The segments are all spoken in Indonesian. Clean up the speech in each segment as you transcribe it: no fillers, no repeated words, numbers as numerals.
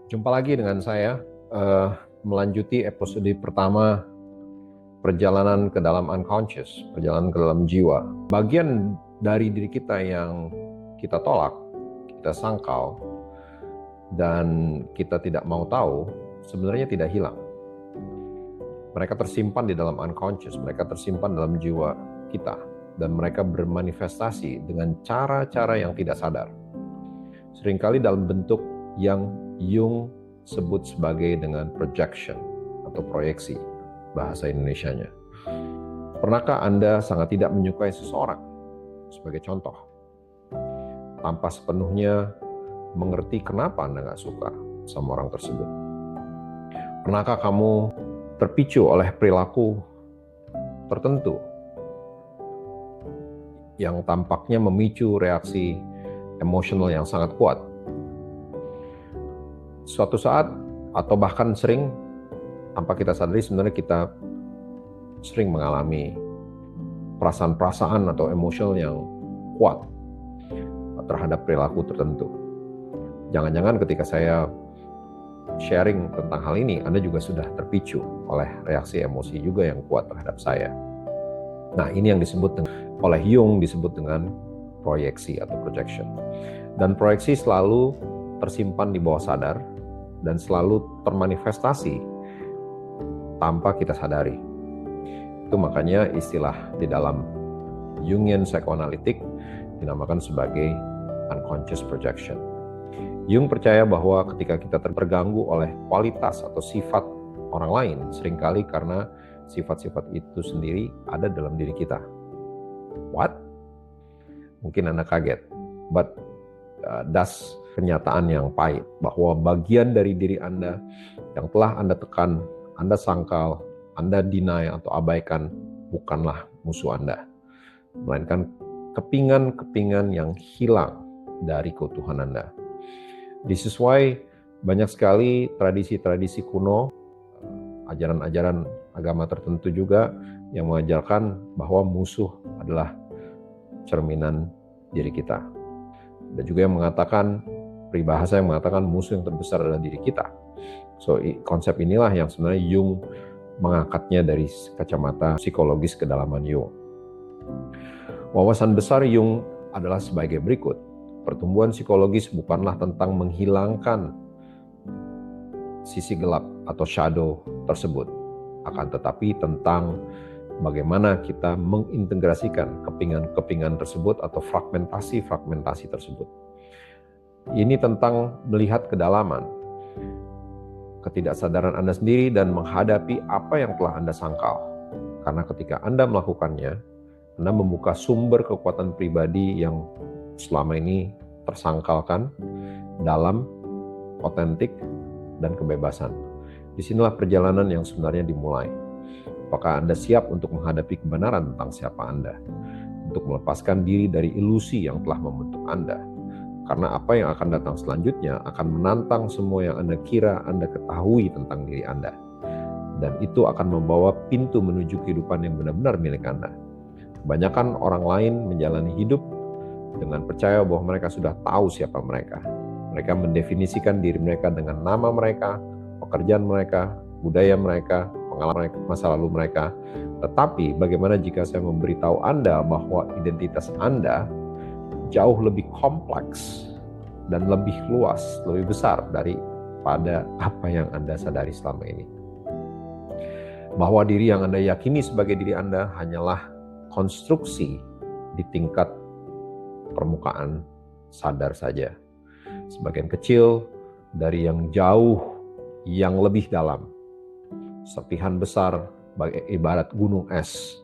Jumpa lagi dengan saya, melanjuti episode pertama perjalanan ke dalam unconscious, perjalanan ke dalam jiwa. Bagian dari diri kita yang kita tolak, kita sangkal, dan kita tidak mau tahu, sebenarnya tidak hilang. Mereka tersimpan di dalam unconscious, mereka tersimpan dalam jiwa kita, dan mereka bermanifestasi dengan cara-cara yang tidak sadar. Seringkali dalam bentuk yang Jung sebut sebagai dengan projection atau proyeksi bahasa Indonesianya. Pernahkah Anda sangat tidak menyukai seseorang? Sebagai contoh, tanpa sepenuhnya mengerti kenapa Anda nggak suka sama orang tersebut. Pernahkah kamu terpicu oleh perilaku tertentu yang tampaknya memicu reaksi emosional yang sangat kuat? Suatu saat atau bahkan sering tanpa kita sadari sebenarnya kita sering mengalami perasaan-perasaan atau emosional yang kuat terhadap perilaku tertentu. Jangan-jangan ketika saya sharing tentang hal ini, Anda juga sudah terpicu oleh reaksi emosi juga yang kuat terhadap saya. Nah, ini yang disebut oleh Jung disebut dengan proyeksi atau projection. Dan proyeksi selalu tersimpan di bawah sadar dan selalu termanifestasi tanpa kita sadari. Itu makanya istilah di dalam Jungian psychoanalytic dinamakan sebagai unconscious projection. Jung percaya bahwa ketika kita terganggu oleh kualitas atau sifat orang lain, seringkali karena sifat-sifat itu sendiri ada dalam diri kita. What? Mungkin Anda kaget, but that's kenyataan yang pahit, bahwa bagian dari diri Anda yang telah Anda tekan, Anda sangkal, Anda deny atau abaikan bukanlah musuh Anda, melainkan kepingan-kepingan yang hilang dari keutuhan Anda. This is why banyak sekali tradisi-tradisi kuno, ajaran-ajaran agama tertentu juga yang mengajarkan bahwa musuh adalah cerminan diri kita. Dan juga yang mengatakan, peribahasa yang mengatakan musuh yang terbesar adalah diri kita. So, konsep inilah yang sebenarnya Jung mengangkatnya dari kacamata psikologis kedalaman Jung. Wawasan besar Jung adalah sebagai berikut. Pertumbuhan psikologis bukanlah tentang menghilangkan sisi gelap atau shadow tersebut, akan tetapi tentang bagaimana kita mengintegrasikan kepingan-kepingan tersebut atau fragmentasi-fragmentasi tersebut. Ini tentang melihat kedalaman, ketidaksadaran Anda sendiri dan menghadapi apa yang telah Anda sangkal. Karena ketika Anda melakukannya, Anda membuka sumber kekuatan pribadi yang selama ini tersangkalkan dalam otentik dan kebebasan. Disinilah perjalanan yang sebenarnya dimulai. Apakah Anda siap untuk menghadapi kebenaran tentang siapa Anda? Untuk melepaskan diri dari ilusi yang telah membentuk Anda. Karena apa yang akan datang selanjutnya akan menantang semua yang Anda kira Anda ketahui tentang diri Anda. Dan itu akan membawa pintu menuju kehidupan yang benar-benar milik Anda. Kebanyakan orang lain menjalani hidup dengan percaya bahwa mereka sudah tahu siapa mereka. Mereka mendefinisikan diri mereka dengan nama mereka, pekerjaan mereka, budaya mereka, pengalaman mereka, masa lalu mereka. Tetapi bagaimana jika saya memberitahu Anda bahwa identitas Anda jauh lebih kompleks dan lebih luas, lebih besar daripada apa yang Anda sadari selama ini. Bahwa diri yang Anda yakini sebagai diri Anda hanyalah konstruksi di tingkat permukaan sadar saja. Sebagian kecil dari yang jauh, yang lebih dalam. Serpihan besar ibarat gunung es.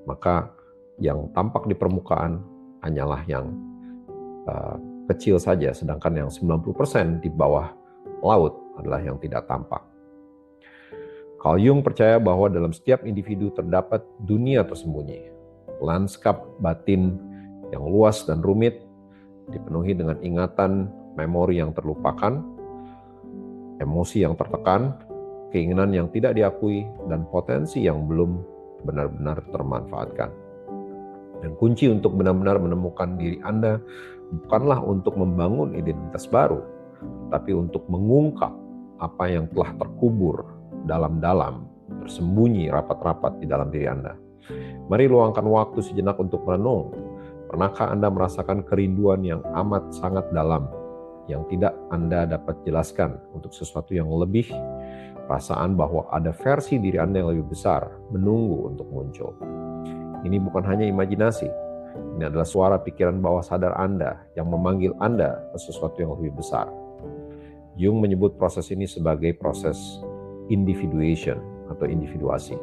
Maka yang tampak di permukaan hanyalah yang kecil saja, sedangkan yang 90% di bawah laut adalah yang tidak tampak. Carl Jung percaya bahwa dalam setiap individu terdapat dunia tersembunyi, lanskap batin yang luas dan rumit, dipenuhi dengan ingatan, memori yang terlupakan, emosi yang tertekan, keinginan yang tidak diakui, dan potensi yang belum benar-benar termanfaatkan. Dan kunci untuk benar-benar menemukan diri Anda bukanlah untuk membangun identitas baru, tapi untuk mengungkap apa yang telah terkubur dalam-dalam, tersembunyi rapat-rapat di dalam diri Anda. Mari luangkan waktu sejenak untuk merenung. Pernahkah Anda merasakan kerinduan yang amat sangat dalam, yang tidak Anda dapat jelaskan untuk sesuatu yang lebih? Perasaan bahwa ada versi diri Anda yang lebih besar menunggu untuk muncul. Ini bukan hanya imajinasi, ini adalah suara pikiran bawah sadar Anda yang memanggil Anda ke sesuatu yang lebih besar. Jung menyebut proses ini sebagai proses individuation atau individuasi.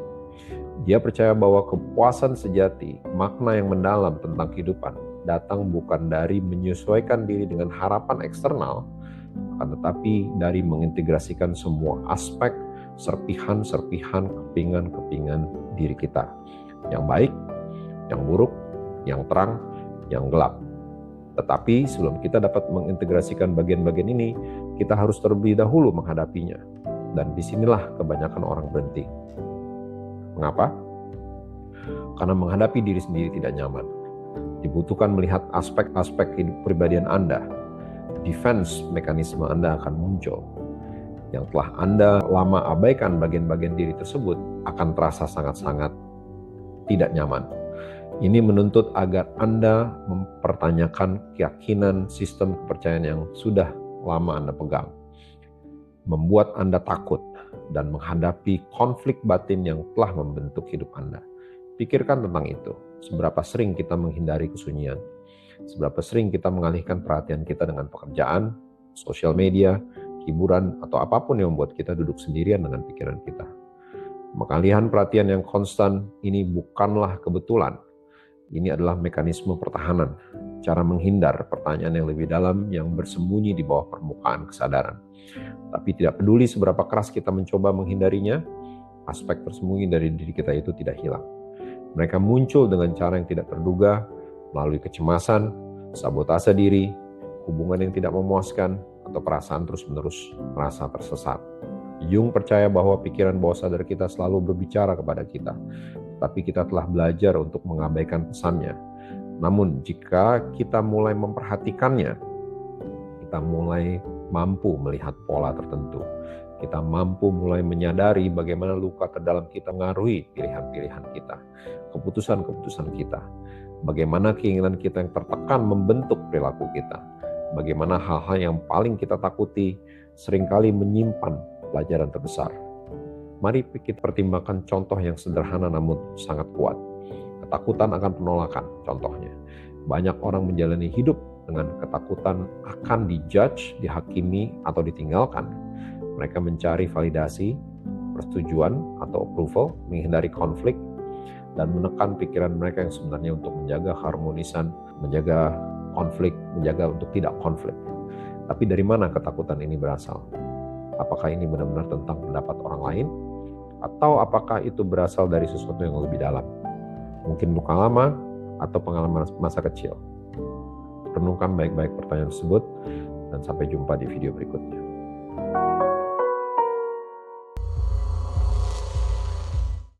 Dia percaya bahwa kepuasan sejati, makna yang mendalam tentang kehidupan, datang bukan dari menyesuaikan diri dengan harapan eksternal, akan tetapi dari mengintegrasikan semua aspek, serpihan-serpihan, kepingan-kepingan diri kita. Yang baik, yang buruk, yang terang, yang gelap. Tetapi sebelum kita dapat mengintegrasikan bagian-bagian ini, kita harus terlebih dahulu menghadapinya. Dan disinilah kebanyakan orang berhenti. Mengapa? Karena menghadapi diri sendiri tidak nyaman. Dibutuhkan melihat aspek-aspek hidup kepribadian Anda. Defense mekanisme Anda akan muncul. Yang telah Anda lama abaikan bagian-bagian diri tersebut akan terasa sangat-sangat tidak nyaman. Ini menuntut agar Anda mempertanyakan keyakinan sistem kepercayaan yang sudah lama Anda pegang. Membuat Anda takut dan menghadapi konflik batin yang telah membentuk hidup Anda. Pikirkan tentang itu. Seberapa sering kita menghindari kesunyian? Seberapa sering kita mengalihkan perhatian kita dengan pekerjaan, sosial media, hiburan, atau apapun yang membuat kita duduk sendirian dengan pikiran kita. Pengalihan perhatian yang konstan ini bukanlah kebetulan. Ini adalah mekanisme pertahanan, cara menghindar pertanyaan yang lebih dalam yang bersembunyi di bawah permukaan kesadaran. Tapi tidak peduli seberapa keras kita mencoba menghindarinya, aspek tersembunyi dari diri kita itu tidak hilang. Mereka muncul dengan cara yang tidak terduga, melalui kecemasan, sabotase diri, hubungan yang tidak memuaskan, atau perasaan terus-menerus merasa tersesat. Jung percaya bahwa pikiran bawah sadar kita selalu berbicara kepada kita, tapi kita telah belajar untuk mengabaikan pesannya. Namun jika kita mulai memperhatikannya, kita mulai mampu melihat pola tertentu. Kita mampu mulai menyadari bagaimana luka terdalam kita mengaruhi pilihan-pilihan kita, keputusan-keputusan kita. Bagaimana keinginan kita yang tertekan membentuk perilaku kita. Bagaimana hal-hal yang paling kita takuti seringkali menyimpan pelajaran terbesar. Mari kita pertimbangkan contoh yang sederhana namun sangat kuat. Ketakutan akan penolakan, contohnya. Banyak orang menjalani hidup dengan ketakutan akan dijudge, dihakimi, atau ditinggalkan. Mereka mencari validasi, persetujuan, atau approval, menghindari konflik, dan menekan pikiran mereka yang sebenarnya untuk menjaga harmonisan, menjaga konflik, menjaga untuk tidak konflik. Tapi dari mana ketakutan ini berasal? Apakah ini benar-benar tentang pendapat orang lain? Atau apakah itu berasal dari sesuatu yang lebih dalam? Mungkin luka lama atau pengalaman masa kecil. Renungkan baik-baik pertanyaan tersebut dan sampai jumpa di video berikutnya.